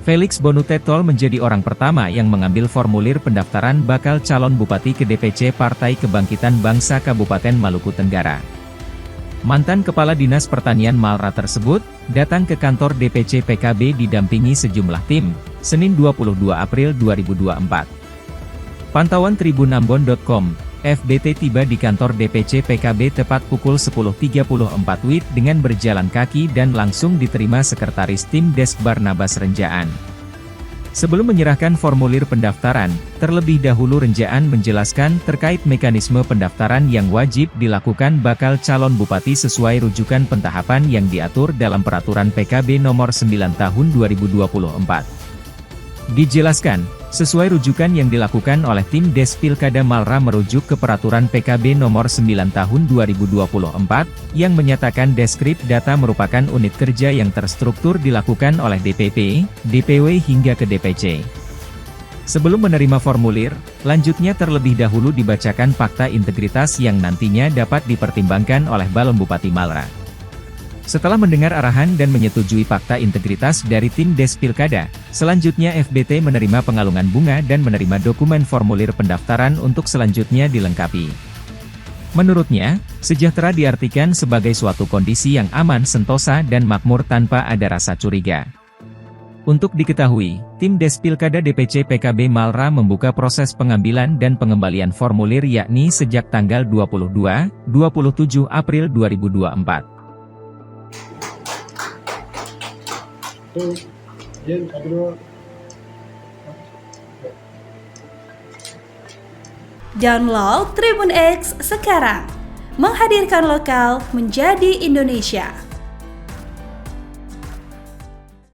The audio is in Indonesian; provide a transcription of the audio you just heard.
Felix Bonutetol menjadi orang pertama yang mengambil formulir pendaftaran bakal calon bupati ke DPC Partai Kebangkitan Bangsa Kabupaten Maluku Tenggara. Mantan Kepala Dinas Pertanian Malra tersebut, datang ke kantor DPC PKB didampingi sejumlah tim, Senin 22 April 2024. Pantauan tribunambon.com, FBT tiba di kantor DPC PKB tepat pukul 10.34 WIB dengan berjalan kaki dan langsung diterima Sekretaris Tim Des Barnabas Renjaan. Sebelum menyerahkan formulir pendaftaran, terlebih dahulu Renjaan menjelaskan terkait mekanisme pendaftaran yang wajib dilakukan bakal calon bupati sesuai rujukan pentahapan yang diatur dalam Peraturan PKB Nomor 9 Tahun 2024. Dijelaskan, sesuai rujukan yang dilakukan oleh tim Des Pilkada Malra merujuk ke Peraturan PKB Nomor 9 Tahun 2024, yang menyatakan deskrip data merupakan unit kerja yang terstruktur dilakukan oleh DPP, DPW hingga ke DPC. Sebelum menerima formulir, lanjutnya terlebih dahulu dibacakan fakta integritas yang nantinya dapat dipertimbangkan oleh Balon Bupati Malra. Setelah mendengar arahan dan menyetujui fakta integritas dari tim Des Pilkada, selanjutnya FBT menerima pengalungan bunga dan menerima dokumen formulir pendaftaran untuk selanjutnya dilengkapi. Menurutnya, sejahtera diartikan sebagai suatu kondisi yang aman, sentosa dan makmur tanpa ada rasa curiga. Untuk diketahui, tim Des Pilkada DPC PKB Malra membuka proses pengambilan dan pengembalian formulir yakni sejak tanggal 22-27 April 2024. Download Tribun X sekarang, menghadirkan lokal menjadi Indonesia.